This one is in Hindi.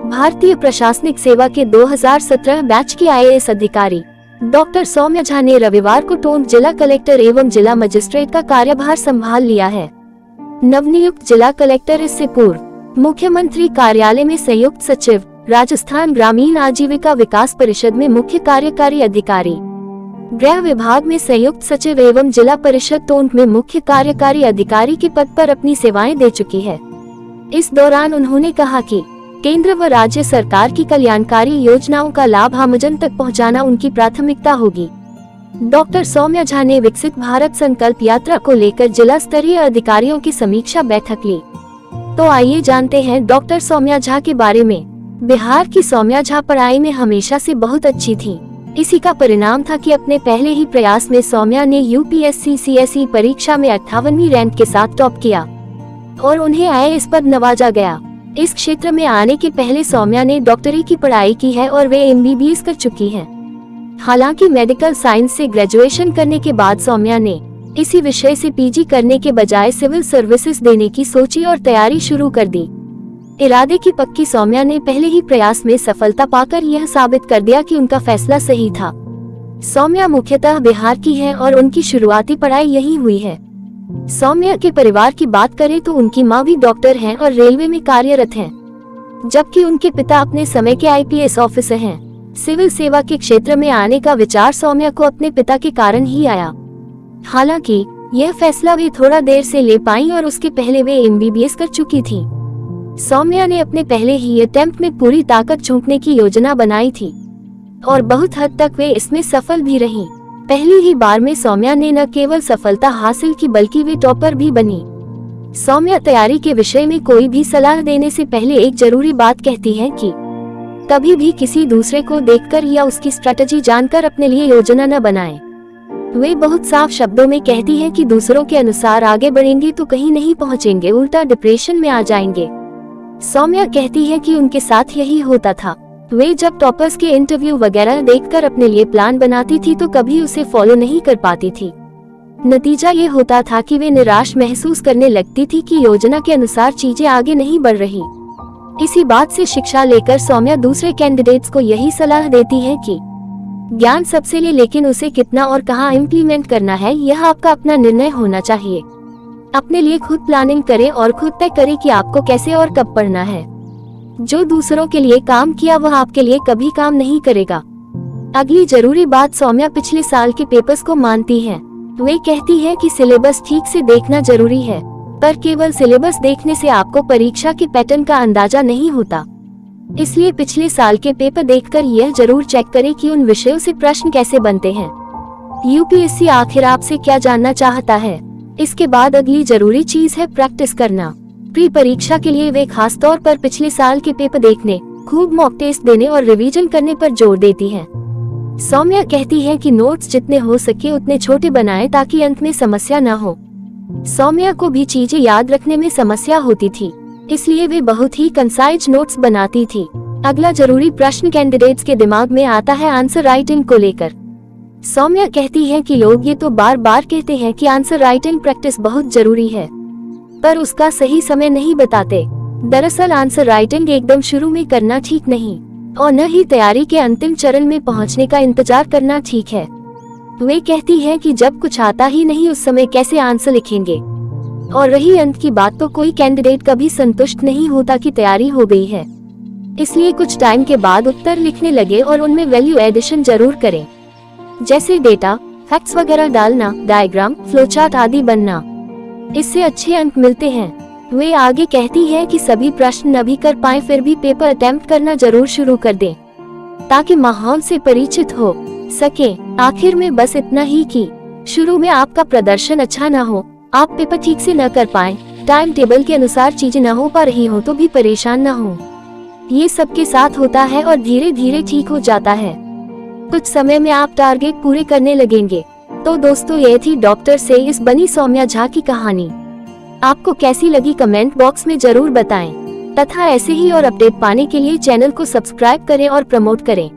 भारतीय प्रशासनिक सेवा के 2017 बैच की IAS अधिकारी डॉक्टर सौम्या झा ने रविवार को टोंक जिला कलेक्टर एवं जिला मजिस्ट्रेट का कार्यभार संभाल लिया है। नवनियुक्त जिला कलेक्टर इससे पूर्व मुख्यमंत्री कार्यालय में संयुक्त सचिव, राजस्थान ग्रामीण आजीविका विकास परिषद में मुख्य कार्यकारी अधिकारी, गृह विभाग में संयुक्त सचिव एवं जिला परिषद टोंक में मुख्य कार्यकारी अधिकारी के पद पर अपनी सेवाएं दे चुकी है। इस दौरान उन्होंने कहा कि केंद्र व राज्य सरकार की कल्याणकारी योजनाओं का लाभ आमजन तक पहुंचाना उनकी प्राथमिकता होगी। डॉक्टर सौम्या झा ने विकसित भारत संकल्प यात्रा को लेकर जिला स्तरीय अधिकारियों की समीक्षा बैठक ली। तो आइए जानते हैं डॉक्टर सौम्या झा के बारे में। बिहार की सौम्या झा पढ़ाई में हमेशा से बहुत अच्छी थी। इसी का परिणाम था कि अपने पहले ही प्रयास में सौम्या ने UPSC CSE परीक्षा में 58वीं रैंक के साथ टॉप किया और उन्हें IAS पर नवाजा गया। इस क्षेत्र में आने के पहले सौम्या ने डॉक्टरी की पढ़ाई की है और वे MBBS कर चुकी हैं। हालांकि मेडिकल साइंस से ग्रेजुएशन करने के बाद सौम्या ने इसी विषय से PG करने के बजाय सिविल सर्विसेज देने की सोची और तैयारी शुरू कर दी। इरादे की पक्की सौम्या ने पहले ही प्रयास में सफलता पाकर यह साबित कर दिया कि उनका फैसला सही था। सौम्या मुख्यतः बिहार की है और उनकी शुरुआती पढ़ाई यहीं हुई है। सौम्या के परिवार की बात करें तो उनकी मां भी डॉक्टर हैं और रेलवे में कार्यरत हैं, जबकि उनके पिता अपने समय के IPS ऑफिसर हैं। सिविल सेवा के क्षेत्र में आने का विचार सौम्या को अपने पिता के कारण ही आया। हालांकि यह फैसला वे थोड़ा देर से ले पाई और उसके पहले वे MBBS कर चुकी थी। सौम्या ने अपने पहले ही अटेम्प्ट में पूरी ताकत झोंकने की योजना बनाई थी और बहुत हद तक वे इसमें सफल भी रहीं। पहली ही बार में सौम्या ने न केवल सफलता हासिल की बल्कि वे टॉपर भी बनी। सौम्या तैयारी के विषय में कोई भी सलाह देने से पहले एक जरूरी बात कहती है कि कभी भी किसी दूसरे को देखकर या उसकी स्ट्रेटजी जानकर अपने लिए योजना न बनाएं। वे बहुत साफ शब्दों में कहती हैं कि दूसरों के अनुसार आगे बढ़ेंगे तो कहीं नहीं पहुंचेंगे, उल्टा डिप्रेशन में आ जाएंगे। सौम्या कहती है कि उनके साथ यही होता था। वे जब टॉपर्स के इंटरव्यू वगैरह देखकर अपने लिए प्लान बनाती थी तो कभी उसे फॉलो नहीं कर पाती थी। नतीजा ये होता था कि वे निराश महसूस करने लगती थी कि योजना के अनुसार चीजें आगे नहीं बढ़ रही। इसी बात से शिक्षा लेकर सौम्या दूसरे कैंडिडेट्स को यही सलाह देती है कि ज्ञान सबसे ले, लेकिन उसे कितना और कहाँ इम्प्लीमेंट करना है यह आपका अपना निर्णय होना चाहिए। अपने लिए खुद प्लानिंग करें और खुद तय करें कि आपको कैसे और कब पढ़ना है। जो दूसरों के लिए काम किया वह आपके लिए कभी काम नहीं करेगा। अगली जरूरी बात, सौम्या पिछले साल के पेपर्स को मानती है। वे कहती है कि सिलेबस ठीक से देखना जरूरी है, पर केवल सिलेबस देखने से आपको परीक्षा के पैटर्न का अंदाजा नहीं होता। इसलिए पिछले साल के पेपर देखकर यह जरूर चेक करें कि उन विषयों से प्रश्न कैसे बनते हैं। UPSC आखिर आपसे क्या जानना चाहता है। इसके बाद अगली जरूरी चीज है प्रैक्टिस करना। प्री परीक्षा के लिए वे खास तौर पर पिछले साल के पेपर देखने, खूब मॉक टेस्ट देने और रिवीजन करने पर जोर देती हैं। सौम्या कहती है कि नोट्स जितने हो सके उतने छोटे बनाएं ताकि अंत में समस्या न हो। सौम्या को भी चीजें याद रखने में समस्या होती थी, इसलिए वे बहुत ही कंसाइज नोट्स बनाती थी। अगला जरूरी प्रश्न कैंडिडेट्स के दिमाग में आता है आंसर राइटिंग को लेकर। सौम्या कहती है कि लोग ये तो बार बार कहते हैं कि आंसर राइटिंग प्रैक्टिस बहुत जरूरी है, पर उसका सही समय नहीं बताते। दरअसल आंसर राइटिंग एकदम शुरू में करना ठीक नहीं और न ही तैयारी के अंतिम चरण में पहुंचने का इंतजार करना ठीक है। वे कहती हैं कि जब कुछ आता ही नहीं उस समय कैसे आंसर लिखेंगे। और रही अंत की बात, तो कोई कैंडिडेट कभी संतुष्ट नहीं होता कि तैयारी हो गई है, इसलिए कुछ टाइम के बाद उत्तर लिखने लगे और उनमें वैल्यू एडिशन जरूर करें, जैसे डेटा, फैक्ट्स वगैरह डालना, डायग्राम, फ्लोचार्ट आदि बनना। इससे अच्छे अंक मिलते हैं। वे आगे कहती है कि सभी प्रश्न न भी कर पाए फिर भी पेपर अटेम्प्ट करना जरूर शुरू कर दें, ताकि माहौल से परिचित हो सके। आखिर में बस इतना ही कि शुरू में आपका प्रदर्शन अच्छा न हो, आप पेपर ठीक से न कर पाए, टाइम टेबल के अनुसार चीजें न हो पा रही हो तो भी परेशान न हो। ये सबके साथ होता है और धीरे धीरे ठीक हो जाता है। कुछ समय में आप टारगेट पूरे करने लगेंगे। तो दोस्तों, ये थी डॉक्टर से इस बनी सौम्या झा की कहानी। आपको कैसी लगी कमेंट बॉक्स में जरूर बताएं तथा ऐसे ही और अपडेट पाने के लिए चैनल को सब्सक्राइब करें और प्रमोट करें।